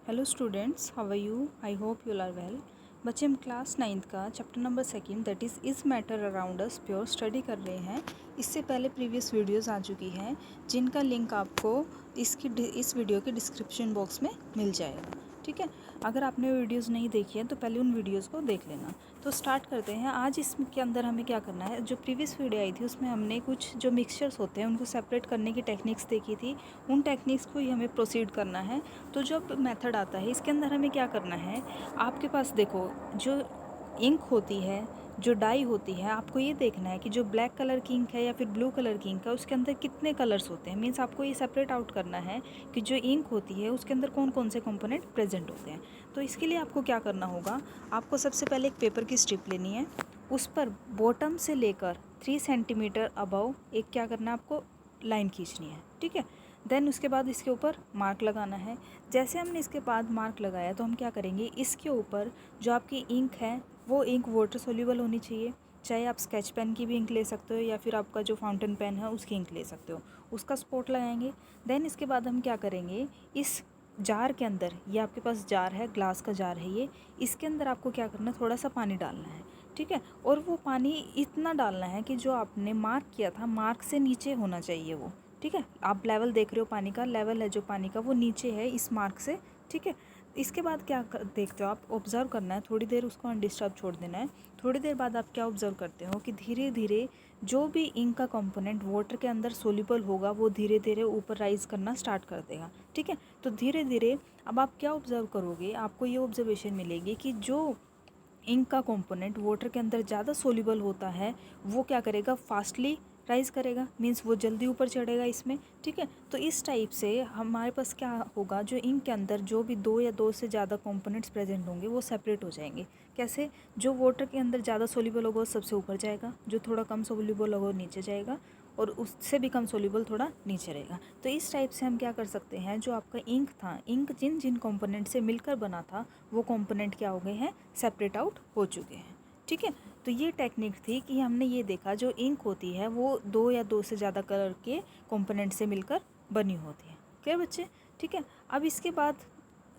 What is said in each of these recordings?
Hello students, how are you? I hope you are well. बच्चे हम class 9th का chapter number 2 that is matter around us pure study कर रहे हैं। इससे पहले प्रीवियस वीडियोस आ चुकी हैं जिनका लिंक आपको इस वीडियो के डिस्क्रिप्शन बॉक्स में मिल जाएगा। ठीक है, अगर आपने वीडियोस नहीं देखी है तो पहले उन वीडियोस को देख लेना। तो स्टार्ट करते हैं। आज इसके अंदर हमें क्या करना है, जो प्रीवियस वीडियो आई थी उसमें हमने कुछ जो मिक्सचर्स होते हैं उनको सेपरेट करने की टेक्निक्स देखी थी। उन टेक्निक्स को ही हमें प्रोसीड करना है। तो जो मेथड आता है इसके अंदर हमें क्या करना है, आपके पास देखो जो इंक होती है, जो डाई होती है, आपको ये देखना है कि जो ब्लैक कलर की इंक है या फिर ब्लू कलर की इंक है उसके अंदर कितने कलर्स होते हैं। मीन्स आपको ये सेपरेट आउट करना है कि जो इंक होती है उसके अंदर कौन कौन से कंपोनेंट प्रेजेंट होते हैं। तो इसके लिए आपको क्या करना होगा, आपको सबसे पहले एक पेपर की स्ट्रिप लेनी है, उस पर बॉटम से लेकर 3 सेंटीमीटर अबव एक क्या करना है, आपको लाइन खींचनी है। ठीक है, देन उसके बाद इसके ऊपर मार्क लगाना है। जैसे हमने इसके बाद मार्क लगाया तो हम क्या करेंगे, इसके ऊपर जो आपकी इंक है वो इंक वाटर सोल्यूबल होनी चाहिए। चाहे आप स्केच पेन की भी इंक ले सकते हो या फिर आपका जो फाउंटेन पेन है उसकी इंक ले सकते हो, उसका स्पॉट लगाएंगे। देन इसके बाद हम क्या करेंगे, इस जार के अंदर, ये आपके पास जार है, ग्लास का जार है ये, इसके अंदर आपको क्या करना है, थोड़ा सा पानी डालना है। ठीक है, और वो पानी इतना डालना है कि जो आपने मार्क किया था मार्क से नीचे होना चाहिए वो। ठीक है, आप लेवल देख रहे हो, पानी का लेवल है जो पानी का वो नीचे है इस मार्क से। ठीक है, इसके बाद क्या देखते हो आप, ऑब्ज़र्व करना है, थोड़ी देर उसको अनडिस्टर्ब छोड़ देना है। थोड़ी देर बाद आप क्या ऑब्ज़र्व करते हो कि धीरे धीरे जो भी इंक का कंपोनेंट वाटर के अंदर सोल्यूबल होगा वो धीरे धीरे ऊपर राइज करना स्टार्ट कर देगा। ठीक है, तो धीरे धीरे अब आप क्या ऑब्ज़र्व करोगे, आपको ये ऑब्जर्वेशन मिलेगी कि जो इंक का कंपोनेंट वाटर के अंदर ज़्यादा सोल्यूबल होता है वो क्या करेगा, फास्टली राइज करेगा, मीन्स वो जल्दी ऊपर चढ़ेगा इसमें। ठीक है, तो इस टाइप से हमारे पास क्या होगा, जो इंक के अंदर जो भी 2 या 2 से ज़्यादा कंपोनेंट्स प्रेजेंट होंगे वो सेपरेट हो जाएंगे। कैसे, जो वाटर के अंदर ज़्यादा सोल्यूबल होगा वो सबसे ऊपर जाएगा, जो थोड़ा कम सोल्यूबल होगा वो नीचे जाएगा, और उससे भी कम सोल्यूबल थोड़ा नीचे रहेगा। तो इस टाइप से हम क्या कर सकते हैं, जो आपका इंक था, इंक जिन जिन कंपोनेंट से मिलकर बना था वो कंपोनेंट क्या हो गए हैं, सेपरेट आउट हो चुके हैं। ठीक है, तो ये टेक्निक थी कि हमने ये देखा जो इंक होती है वो 2 या 2 से ज़्यादा कलर के कंपोनेंट से मिलकर बनी होती है। क्या बच्चे? ठीक है, अब इसके बाद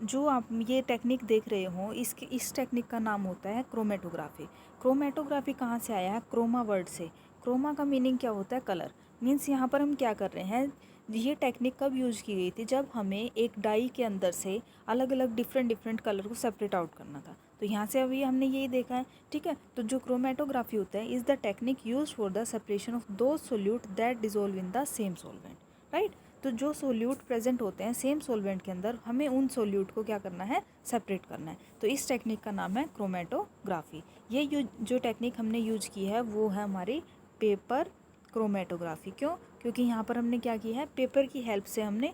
जो आप ये टेक्निक देख रहे हो इस टेक्निक का नाम होता है क्रोमेटोग्राफी। क्रोमेटोग्राफी कहाँ से आया है, क्रोमा वर्ड से। क्रोमा का मीनिंग क्या होता है, कलर। मीन्स यहाँ पर हम क्या कर रहे हैं, ये टेक्निक कब यूज़ की गई थी, जब हमें एक डाई के अंदर से अलग अलग डिफरेंट कलर को सेपरेट आउट करना था। तो यहाँ से अभी हमने यही देखा है। ठीक है, तो जो क्रोमेटोग्राफी होता है is the technique use for the separation of दो solute that dissolve in the same solvent. Right, तो जो सोल्यूट प्रेजेंट होते हैं सेम सोलवेंट के अंदर हमें उन सोल्यूट को क्या करना है, सेपरेट करना है। तो इस टेक्निक का नाम है क्रोमेटोग्राफी। ये जो टेक्निक हमने यूज की है वो है हमारी पेपर क्रोमेटोग्राफी। क्यों? क्योंकि यहाँ पर हमने क्या किया है, पेपर की हेल्प से हमने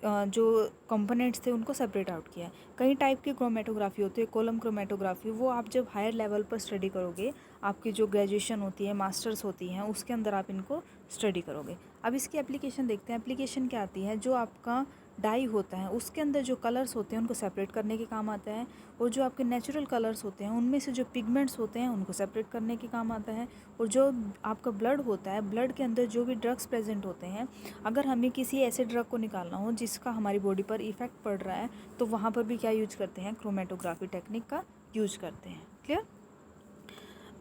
जो कंपोनेंट्स थे उनको सेपरेट आउट किया है। कई टाइप की क्रोमेटोग्राफी होती है, कॉलम क्रोमेटोग्राफी, वो आप जब हायर लेवल पर स्टडी करोगे, आपकी जो ग्रेजुएशन होती है, मास्टर्स होती हैं, उसके अंदर आप इनको स्टडी करोगे। अब इसकी एप्लीकेशन देखते हैं। एप्लीकेशन क्या आती है, जो आपका डाई होता है उसके अंदर जो कलर्स होते हैं उनको सेपरेट करने के काम आता है, और जो आपके नेचुरल कलर्स होते हैं उनमें से जो पिगमेंट्स होते हैं उनको सेपरेट करने के काम आता है, और जो आपका ब्लड होता है, ब्लड के अंदर जो भी ड्रग्स प्रेजेंट होते हैं, अगर हमें किसी ऐसे ड्रग को निकालना हो जिसका हमारी बॉडी पर इफ़ेक्ट पड़ रहा है तो वहाँ पर भी क्या यूज करते हैं, क्रोमेटोग्राफी टेक्निक का यूज करते हैं। क्लियर?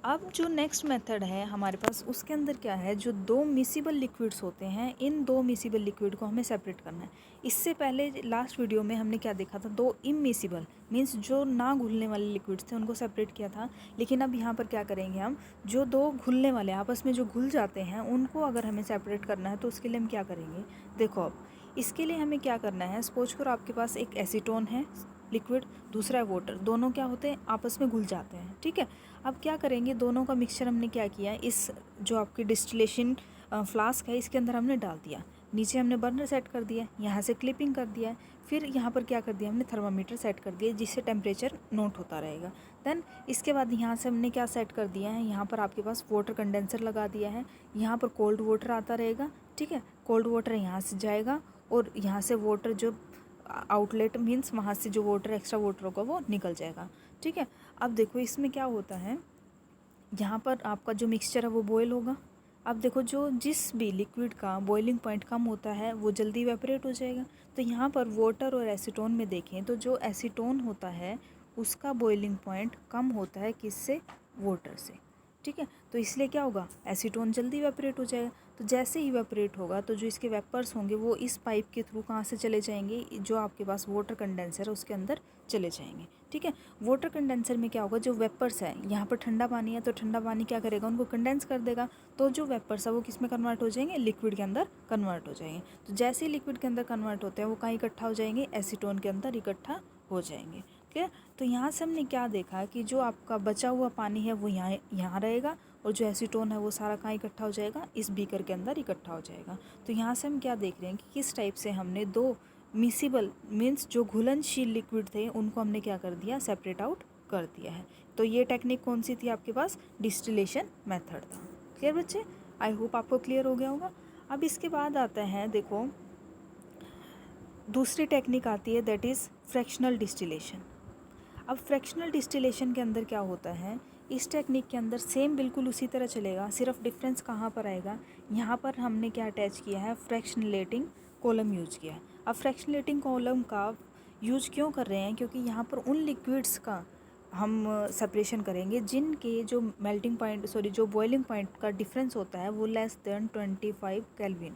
अब जो नेक्स्ट मेथड है हमारे पास उसके अंदर क्या है, जो 2 मिसिबल लिक्विड्स होते हैं, इन 2 मिसिबल लिक्विड को हमें सेपरेट करना है। इससे पहले लास्ट वीडियो में हमने क्या देखा था, 2 इमिसिबल मीन्स जो ना घुलने वाले लिक्विड्स थे उनको सेपरेट किया था। लेकिन अब यहाँ पर क्या करेंगे, हम जो 2 घुलने वाले आपस में जो घुल जाते हैं उनको अगर हमें सेपरेट करना है तो उसके लिए हम क्या करेंगे, देखो अब इसके लिए हमें क्या करना है, सपोज करो आपके पास एक एसीटोन है लिक्विड, दूसरा है वाटर, दोनों क्या होते हैं, आपस में घुल जाते हैं। ठीक है, अब क्या करेंगे, दोनों का मिक्सचर हमने क्या किया, इस जो आपकी डिस्टिलेशन फ्लास्क है इसके अंदर हमने डाल दिया, नीचे हमने बर्नर सेट कर दिया, यहाँ से क्लिपिंग कर दिया है, फिर यहाँ पर क्या कर दिया हमने, थर्मामीटर सेट कर दिया जिससे टेम्परेचर नोट होता रहेगा। देन इसके बाद यहाँ से हमने क्या सेट कर दिया है, यहाँ पर आपके पास वाटर कंडेंसर लगा दिया है, यहाँ पर कोल्ड वाटर आता रहेगा। ठीक है, कोल्ड वाटर यहाँ से जाएगा और यहाँ से वाटर जो आउटलेट मीन्स वहाँ से जो वाटर एक्स्ट्रा वाटर होगा वो निकल जाएगा। ठीक है, अब देखो इसमें क्या होता है, यहाँ पर आपका जो मिक्सचर है वो बॉयल होगा, अब देखो जो जिस भी लिक्विड का बॉइलिंग पॉइंट कम होता है वो जल्दी इवेपोरेट हो जाएगा। तो यहाँ पर वाटर और एसीटोन में देखें तो जो एसीटोन होता है उसका बॉइलिंग पॉइंट कम होता है किससे, वाटर से, ठीक है। तो इसलिए क्या होगा, एसीटोन जल्दी इवेपोरेट हो जाएगा। तो जैसे ही इवेपोरेट होगा तो जो इसके वेपर्स होंगे वो इस पाइप के थ्रू कहाँ से चले जाएंगे, जो आपके पास वाटर कंडेंसर है उसके अंदर चले जाएंगे, ठीक है। वाटर कंडेंसर में क्या होगा, जो वेपर्स है, यहाँ पर ठंडा पानी है तो ठंडा पानी क्या करेगा, उनको कंडेंस कर देगा। तो जो वेपर्स है वो किस में कन्वर्ट हो जाएंगे, लिक्विड के अंदर कन्वर्ट हो जाएंगे। तो जैसे ही लिक्विड के अंदर कन्वर्ट होते हैं वो कहाँ इकट्ठा हो जाएंगे, एसीटोन के अंदर इकट्ठा हो जाएंगे, ठीक है। तो यहाँ से हमने क्या देखा कि जो आपका बचा हुआ पानी है वो यहाँ रहेगा और जो एसीटोन है वो सारा कहाँ इकट्ठा हो जाएगा, इस बीकर के अंदर इकट्ठा हो जाएगा। तो यहाँ से हम क्या देख रहे हैं कि किस टाइप से हमने दो मिसिबल मीन्स जो घुलनशील लिक्विड थे उनको हमने क्या कर दिया, सेपरेट आउट कर दिया है। तो ये टेक्निक कौन सी थी आपके पास, डिस्टिलेशन मेथड था। क्लियर बच्चे, आई होप आपको क्लियर हो गया होगा। अब इसके बाद आता है, देखो दूसरी टेक्निक आती है, दैट इज़ फ्रैक्शनल डिस्टिलेशन। अब फ्रैक्शनल डिस्टिलेशन के अंदर क्या होता है, इस टेक्निक के अंदर सेम बिल्कुल उसी तरह चलेगा, सिर्फ डिफरेंस कहाँ पर आएगा, यहाँ पर हमने क्या अटैच किया है, फ्रैक्शनलेटिंग कॉलम यूज किया है। अब फ्रैक्शनलेटिंग कॉलम का यूज क्यों कर रहे हैं, क्योंकि यहाँ पर उन लिक्विड्स का हम सेपरेशन करेंगे जिनके जो मेल्टिंग पॉइंट जो बॉइलिंग पॉइंट का डिफरेंस होता है वो less than 25 kelvin,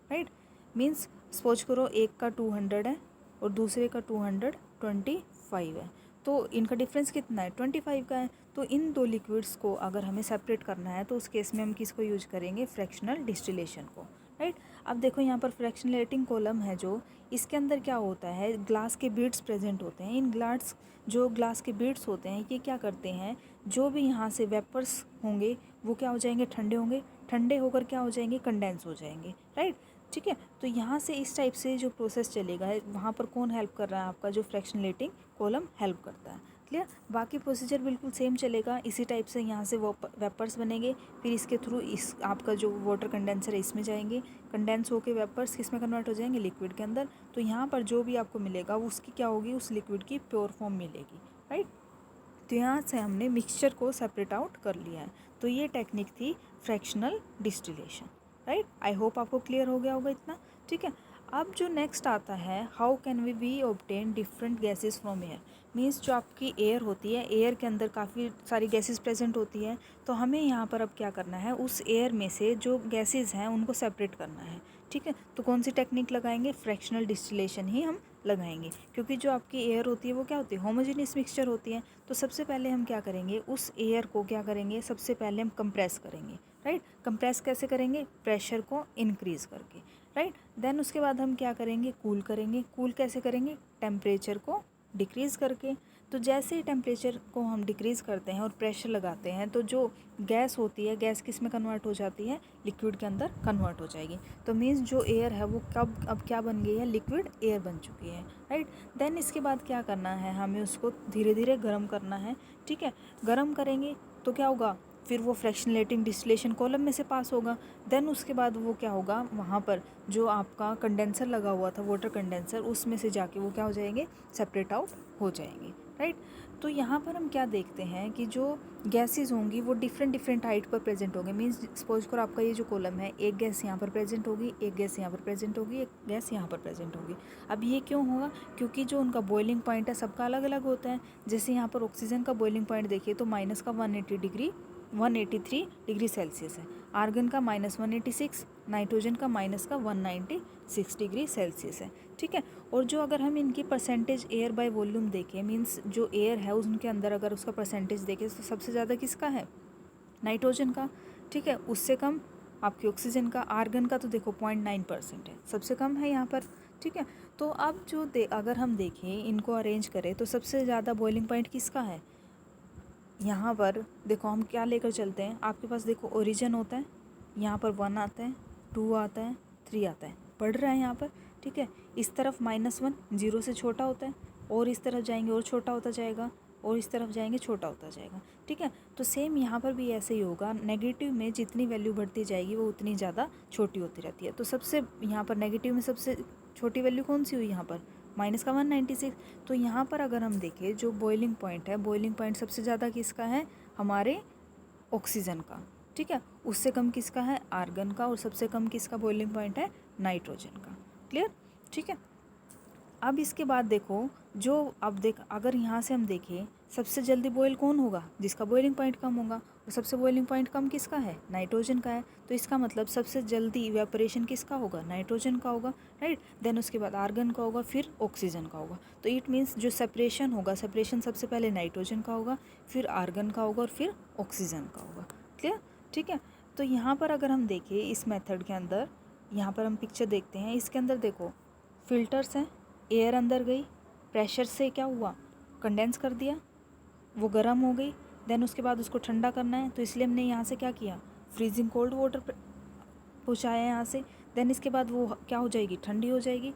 right. Means suppose करो एक का 200 है और दूसरे का 225 है, तो इनका डिफरेंस कितना है, 25 का है। तो इन दो लिक्विड्स को अगर हमें सेपरेट करना है तो उस केस में हम किसको यूज करेंगे, फ्रैक्शनल डिस्टिलेशन को, राइट। अब देखो यहाँ पर फ्रैक्शनलेटिंग कॉलम है जो, इसके अंदर क्या होता है, ग्लास के बीड्स प्रेजेंट होते हैं। इन ग्लास के बीड्स होते हैं ये क्या करते हैं, जो भी यहाँ से वेपर्स होंगे वो क्या हो जाएंगे, ठंडे होंगे, ठंडे होकर क्या हो जाएंगे, कंडेंस हो जाएंगे, राइट, ठीक है। तो यहाँ से इस टाइप से जो प्रोसेस चलेगा वहाँ पर कौन हेल्प कर रहा है, आपका जो फ्रैक्शनलेटिंग कॉलम हेल्प करता है। क्लियर, बाकी प्रोसीजर बिल्कुल सेम चलेगा, इसी टाइप से यहाँ से वो वेपर्स बनेंगे, फिर इसके थ्रू इस आपका जो वाटर कंडेंसर है इसमें जाएंगे, कंडेंस होकर वेपर्स किस में कन्वर्ट हो जाएंगे, लिक्विड के अंदर। तो यहाँ पर जो भी आपको मिलेगा उसकी क्या होगी, उस लिक्विड की प्योर फॉर्म मिलेगी, राइट। तो यहाँ से हमने मिक्सचर को सेपरेट आउट कर लिया है। तो ये टेक्निक थी fractional distillation, right. I hope आपको क्लियर हो गया होगा इतना, ठीक है। अब जो नेक्स्ट आता है, how can we obtain different gases from air. Means जो आपकी एयर होती है, एयर के अंदर काफ़ी सारी गैसेस प्रेजेंट होती है, तो हमें यहाँ पर अब क्या करना है, उस एयर में से जो गैसेस हैं उनको सेपरेट करना है, ठीक है। तो कौन सी टेक्निक लगाएंगे, फ्रैक्शनल डिस्टिलेशन ही हम लगाएंगे, क्योंकि जो आपकी एयर होती है वो क्या होती है, होमोजेनियस मिक्सचर होती है। तो सबसे पहले हम क्या करेंगे, उस एयर को क्या करेंगे, सबसे पहले हम कंप्रेस करेंगे, राइट। कंप्रेस कैसे करेंगे, प्रेशर को इंक्रीज करके, राइट। देन उसके बाद हम क्या करेंगे, कूल करेंगे। कूल कैसे करेंगे, टेम्परेचर को डिक्रीज़ करके। तो जैसे ही टेम्परेचर को हम डिक्रीज़ करते हैं और प्रेशर लगाते हैं तो जो गैस होती है, गैस किस में कन्वर्ट हो जाती है, लिक्विड के अंदर कन्वर्ट हो जाएगी। तो मीन्स जो एयर है वो अब क्या बन गई है, लिक्विड एयर बन चुकी है, राइट। देन इसके बाद क्या करना है, हमें उसको धीरे धीरे गर्म करना है, ठीक है। गर्म करेंगे तो क्या होगा, फिर वो फ्रैक्शनलेटिंग डिस्टिलेशन कॉलम में से पास होगा। देन उसके बाद वो क्या होगा, वहाँ पर जो आपका कंडेंसर लगा हुआ था, वाटर कंडेंसर, उसमें से जाके वो क्या हो जाएंगे, सेपरेट आउट हो जाएंगे, राइट। तो यहाँ पर हम क्या देखते हैं कि जो गैसेस होंगी वो डिफरेंट हाइट पर प्रेजेंट होंगे। मीन्स सपोज करो आपका ये जो कॉलम है, एक गैस यहाँ पर प्रेजेंट होगी, एक गैस यहाँ पर प्रेजेंट होगी, एक गैस यहाँ पर प्रेजेंट होगी। अब ये क्यों होगा, क्योंकि जो उनका बॉइलिंग पॉइंट है सबका अलग अलग होता है। जैसे यहाँ पर ऑक्सीजन का बॉइलिंग पॉइंट देखिए तो माइनस का 183 डिग्री सेल्सियस है, आर्गन का -186, नाइट्रोजन का माइनस का 196 डिग्री सेल्सियस है, ठीक है। और जो अगर हम इनकी परसेंटेज एयर बाय वॉल्यूम देखें, मीन्स जो एयर है उनके अंदर अगर उसका परसेंटेज देखें तो सबसे ज़्यादा किसका है, नाइट्रोजन का, ठीक है। उससे कम आपकी ऑक्सीजन का, आर्गन का तो देखो 0.9% है, सबसे कम है यहाँ पर, ठीक है। तो अब जो अगर हम देखें इनको अरेंज करें तो सबसे ज़्यादा बॉइलिंग पॉइंट किसका है, यहाँ पर देखो हम क्या लेकर चलते हैं, आपके पास देखो ओरिजिन होता है, यहाँ पर 1 आता है, 2 आता है, 3 आता है, बढ़ रहा है यहाँ पर, ठीक है। इस तरफ -1 0 से छोटा होता है, और इस तरफ जाएंगे और छोटा होता जाएगा, और इस तरफ जाएंगे छोटा होता जाएगा, ठीक है। तो सेम यहाँ पर भी ऐसे ही होगा, नेगेटिव में जितनी वैल्यू बढ़ती जाएगी वो उतनी ज़्यादा छोटी होती रहती है। तो सबसे यहाँ पर नेगेटिव में सबसे छोटी वैल्यू कौन सी हुई यहाँ पर, माइनस का 196। तो यहाँ पर अगर हम देखें जो बॉइलिंग पॉइंट है, बॉइलिंग पॉइंट सबसे ज़्यादा किसका है, हमारे ऑक्सीजन का, ठीक है। उससे कम किसका है, आर्गन का, और सबसे कम किसका बॉइलिंग पॉइंट है, नाइट्रोजन का। क्लियर, ठीक है। अब इसके बाद देखो, जो अब देख, अगर यहाँ से हम देखें सबसे जल्दी बॉयल कौन होगा, जिसका बॉइलिंग पॉइंट कम होगा, और सबसे बॉइलिंग पॉइंट कम किसका है, नाइट्रोजन का है। तो इसका मतलब सबसे जल्दी इवेपोरेशन किसका होगा, नाइट्रोजन का होगा, राइट। देन उसके बाद आर्गन का होगा, फिर ऑक्सीजन का होगा। तो इट मीन्स जो सेपरेशन होगा, सेपरेशन सबसे पहले नाइट्रोजन का होगा, फिर आर्गन का होगा, और फिर ऑक्सीजन का होगा। क्लियर, ठीक है। तो यहाँ पर अगर हम देखें इस मेथड के अंदर, यहाँ पर हम पिक्चर देखते हैं, इसके अंदर देखो फिल्टर्स हैं, एयर अंदर गई, प्रेशर से क्या हुआ, कंडेंस कर दिया, वो गर्म हो गई। देन उसके बाद उसको ठंडा करना है, तो इसलिए हमने यहाँ से क्या किया, फ्रीजिंग कोल्ड वाटर पहुँचाया यहाँ से। देन इसके बाद वो क्या हो जाएगी, ठंडी हो जाएगी।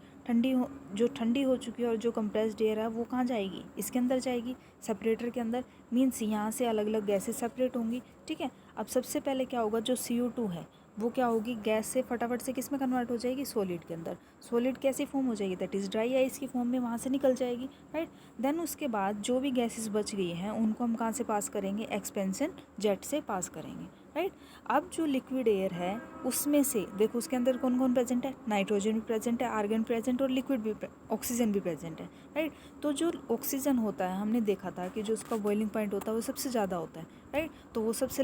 जो ठंडी हो चुकी है और जो कंप्रेस्ड एयर है वो कहाँ जाएगी, इसके अंदर जाएगी, सेपरेटर के अंदर। मीन्स यहाँ से अलग अलग गैसेस सेपरेट होंगी, ठीक है। अब सबसे पहले क्या होगा, जो CO2 है वो क्या होगी, गैस से फटाफट से किस में कन्वर्ट हो जाएगी, सॉलिड के अंदर। सॉलिड कैसी फॉर्म हो जाएगी, दैट इज़ ड्राई आइस की फॉर्म में वहाँ से निकल जाएगी, राइट। देन उसके बाद जो भी गैसेस बच गई हैं उनको हम कहाँ से पास करेंगे, एक्सपेंशन जेट से पास करेंगे, राइट। अब जो लिक्विड एयर है उसमें से देखो, उसके अंदर कौन कौन प्रेजेंट है, नाइट्रोजन भी प्रेजेंट है, आर्गन प्रेजेंट, और लिक्विड भी, ऑक्सीजन भी प्रेजेंट है, राइट। तो जो ऑक्सीजन होता है, हमने देखा था कि जो उसका बॉइलिंग पॉइंट होता है वो सबसे ज़्यादा होता है, राइट। तो वो सबसे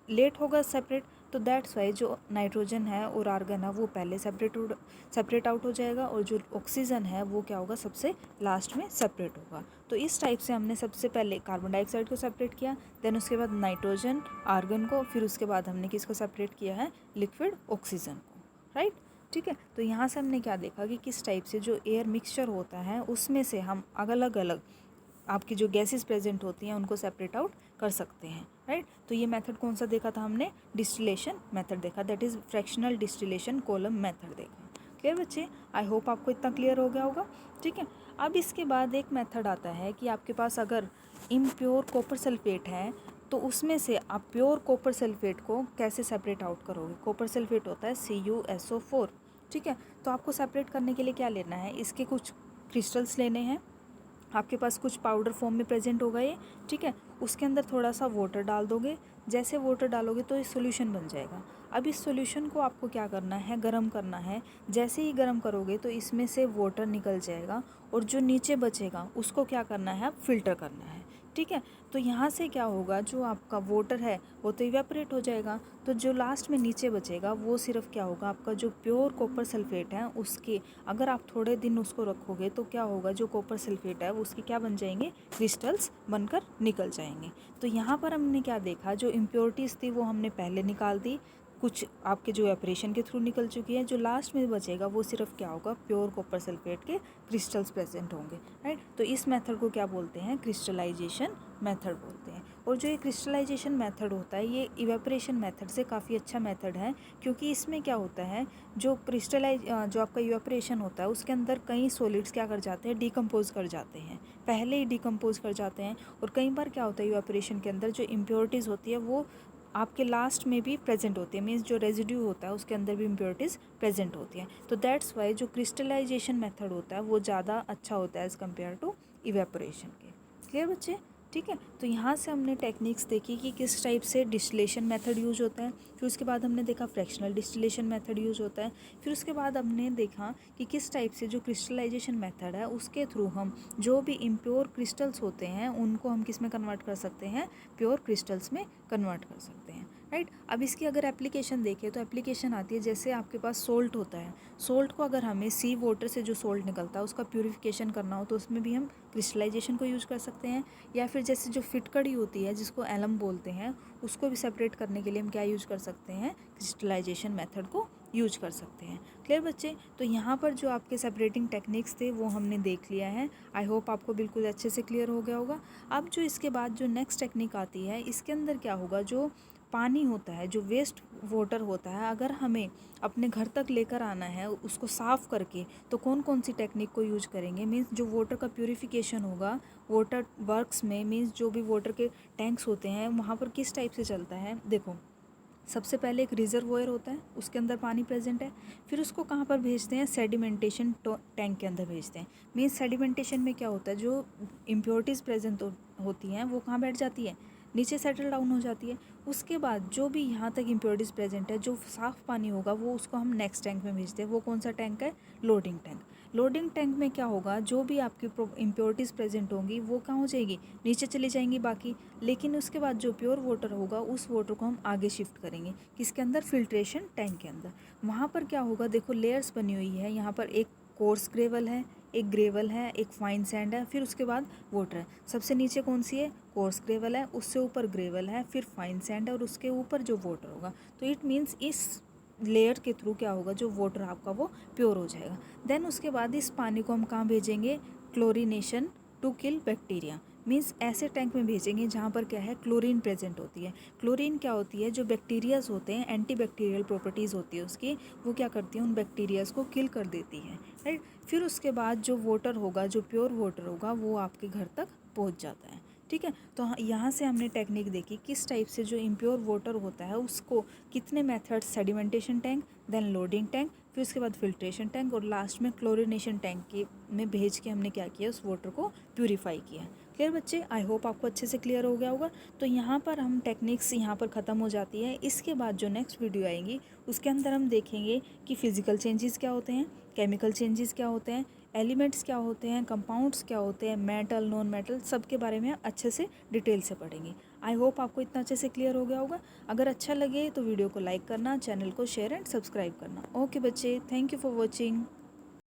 लेट होगा सेपरेट। तो दैट्स वाई जो नाइट्रोजन है और आर्गन है वो पहले सेपरेट आउट हो जाएगा, और जो ऑक्सीजन है वो क्या होगा, सबसे लास्ट में सेपरेट होगा। तो इस टाइप से हमने सबसे पहले कार्बन डाइऑक्साइड को सेपरेट किया, देन उसके बाद नाइट्रोजन, आर्गन को, फिर उसके बाद हमने किसको सेपरेट किया है, लिक्विड ऑक्सीजन को, राइट, ठीक है। तो यहाँ से हमने क्या देखा कि किस टाइप से जो एयर मिक्सचर होता है उसमें से हम अलग अलग आपकी जो गैसेस प्रेजेंट होती हैं उनको सेपरेट आउट कर सकते हैं, राइट। तो ये मेथड कौन सा देखा था हमने, डिस्टिलेशन मेथड देखा, that is fractional distillation column method देखा। क्लियर बच्चे, आई होप आपको इतना क्लियर हो गया होगा, ठीक है। अब इसके बाद एक मेथड आता है कि आपके पास अगर इम्प्योर कॉपर सल्फेट है तो उसमें से आप प्योर कॉपर सल्फेट को कैसे सेपरेट आउट करोगे। कॉपर सल्फेट होता है CuSO4, ठीक है। तो आपको सेपरेट करने के लिए क्या लेना है, इसके कुछ क्रिस्टल्स लेने हैं, आपके पास कुछ पाउडर फॉर्म में प्रेजेंट होगा ये, ठीक है। उसके अंदर थोड़ा सा वाटर डाल दोगे, जैसे वाटर डालोगे तो ये सॉल्यूशन बन जाएगा। अब इस सॉल्यूशन को आपको क्या करना है, गर्म करना है। जैसे ही गर्म करोगे तो इसमें से वाटर निकल जाएगा, और जो नीचे बचेगा उसको क्या करना है, आप फिल्टर करना है, ठीक है। तो यहाँ से क्या होगा, जो आपका वाटर है वो तो इवेपोरेट हो जाएगा, तो जो लास्ट में नीचे बचेगा वो सिर्फ क्या होगा, आपका जो प्योर कॉपर सल्फेट है उसके, अगर आप थोड़े दिन उसको रखोगे तो क्या होगा, जो कॉपर सल्फेट है उसके क्या बन जाएंगे, क्रिस्टल्स बनकर निकल जाएंगे। तो यहाँ पर हमने क्या देखा, जो इम्प्योरिटीज़ थी वो हमने पहले निकाल दी, कुछ आपके जो एपरेशन के थ्रू निकल चुकी है, जो लास्ट में बचेगा वो सिर्फ क्या होगा, प्योर कॉपर सल्फेट के क्रिस्टल्स प्रेजेंट होंगे, राइट। तो इस मेथड को क्या बोलते हैं, क्रिस्टलाइजेशन मेथड बोलते हैं। और जो ये क्रिस्टलाइजेशन मेथड होता है ये इवेपोरेशन मेथड से काफ़ी अच्छा मेथड है, क्योंकि इसमें क्या होता है, जो जो आपका इवेपोरेशन होता है उसके अंदर कई सॉलिड्स क्या कर जाते हैं, डिकम्पोज कर जाते हैं, पहले ही डिकम्पोज कर जाते हैं। और कई बार क्या होता है, इवेपोरेशन के अंदर जो इम्प्योरिटीज़ होती है वो आपके लास्ट में भी प्रेजेंट होती है, मीन्स जो रेजिड्यू होता है उसके अंदर भी इम्प्योरिटीज़ प्रेजेंट होती हैं। तो दैट्स वाई जो क्रिस्टलाइजेशन मेथड होता है वो ज़्यादा अच्छा होता है एज़ कम्पेयर टू इवेपोरेशन के। क्लियर बच्चे, ठीक है। तो यहाँ से हमने टेक्निक्स देखी कि किस टाइप से डिस्टिलेशन मेथड यूज होता है, फिर उसके बाद हमने देखा फ्रैक्शनल डिस्टिलेशन मेथड यूज होता है, फिर उसके बाद हमने देखा कि किस टाइप से जो क्रिस्टलाइजेशन मेथड है उसके थ्रू हम जो भी इम्प्योर क्रिस्टल्स होते हैं उनको हम किस में कन्वर्ट कर सकते हैं, प्योर क्रिस्टल्स में कन्वर्ट कर सकते हैं, राइट। अब इसकी अगर एप्लीकेशन देखें तो एप्लीकेशन आती है, जैसे आपके पास सोल्ट होता है, सोल्ट को अगर हमें सी वाटर से जो सोल्ट निकलता है उसका प्यूरिफिकेशन करना हो तो उसमें भी हम क्रिस्टलाइजेशन को यूज़ कर सकते हैं। या फिर जैसे जो फिटकड़ी होती है जिसको एलम बोलते हैं, उसको भी सेपरेट करने के लिए हम क्या यूज़ कर सकते हैं, क्रिस्टलाइजेशन मेथड को यूज कर सकते हैं। क्लियर बच्चे, तो यहाँ पर जो आपके सेपरेटिंग टेक्निक्स थे वो हमने देख लिया है। आई होप आपको बिल्कुल अच्छे से क्लियर हो गया होगा। अब जो इसके बाद जो नेक्स्ट टेक्निक आती है, इसके अंदर क्या होगा, जो पानी होता है, जो वेस्ट वाटर होता है, अगर हमें अपने घर तक लेकर आना है उसको साफ़ करके, तो कौन कौन सी टेक्निक को यूज करेंगे। मीन्स जो वाटर का प्यूरिफिकेशन होगा वाटर वर्क्स में, मीन्स जो भी वाटर के टैंक्स होते हैं वहाँ पर किस टाइप से चलता है। देखो, सबसे पहले एक रिजर्वोयर होता है, उसके अंदर पानी प्रेजेंट है, फिर उसको कहाँ पर भेजते हैं, सेडिमेंटेशन टैंक के अंदर भेजते हैं। मीन्स सेडिमेंटेशन में क्या होता है, जो इम्प्योरिटीज़ प्रेजेंट होती हैं वो कहाँ बैठ जाती है, नीचे सेटल डाउन हो जाती है। उसके बाद जो भी यहाँ तक इम्प्योरिटीज़ प्रेजेंट है, जो साफ़ पानी होगा वो उसको हम नेक्स्ट टैंक में भेजते हैं। वो कौन सा टैंक है? Loading tank. लोडिंग टैंक में क्या होगा, जो भी आपकी इम्प्योरिटीज़ प्रेजेंट होंगी वो कहाँ हो जाएगी? नीचे चली जाएंगी बाकी। लेकिन उसके बाद जो प्योर वाटर होगा उस वाटर को हम आगे शिफ्ट करेंगे, किसके अंदर? फिल्ट्रेशन टैंक के अंदर। वहाँ पर क्या होगा, देखो लेयर्स बनी हुई है। यहाँ पर एक कोर्स ग्रेवल है, एक ग्रेवल है, एक फाइन सैंड है, फिर उसके बाद वाटर है। सबसे नीचे कौन सी है? कोर्स ग्रेवल है, उससे ऊपर ग्रेवल है, फिर फाइन सैंड है और उसके ऊपर जो वाटर होगा। तो इट मीन्स इस लेयर के थ्रू क्या होगा, जो वाटर आपका वो प्योर हो जाएगा। देन उसके बाद इस पानी को हम कहाँ भेजेंगे? Chlorination to kill bacteria. Means ऐसे टैंक में भेजेंगे जहाँ पर क्या है? क्लोरीन प्रेजेंट होती है। क्लोरीन क्या होती है? जो बैक्टीरियाज होते हैं, एंटी बैक्टीरियल प्रॉपर्टीज़ होती है उसकी, वो क्या करती है? उन बैक्टीरियाज को किल कर देती है, राइट। फिर उसके बाद जो वाटर होगा, जो प्योर वाटर होगा, वो आपके घर तक पहुँच जाता है, ठीक है। तो यहाँ से हमने टेक्निक देखी किस टाइप से जो इम्प्योर वाटर होता है उसको कितने methods, sedimentation tank, then loading tank, फिर उसके बाद फिल्ट्रेशन टैंक और लास्ट में क्लोरिनेशन टैंक के में भेज के हमने क्या किया? उस वाटर को प्यूरीफाई किया। क्लियर बच्चे? आई होप आपको अच्छे से क्लियर हो गया होगा। तो यहाँ पर हम टेक्निक्स यहाँ पर ख़त्म हो जाती है। इसके बाद जो नेक्स्ट वीडियो आएगी उसके अंदर हम देखेंगे कि फिज़िकल चेंजेस क्या होते हैं, केमिकल चेंजेस क्या होते हैं, एलिमेंट्स क्या होते हैं, कंपाउंड्स क्या होते हैं, मेटल, नॉन मेटल, सब के बारे में अच्छे से डिटेल से पढ़ेंगे। आई होप आपको इतना अच्छे से क्लियर हो गया होगा। अगर अच्छा लगे तो वीडियो को लाइक करना, चैनल को शेयर एंड सब्सक्राइब करना। ओके बच्चे, थैंक यू फॉर वॉचिंग।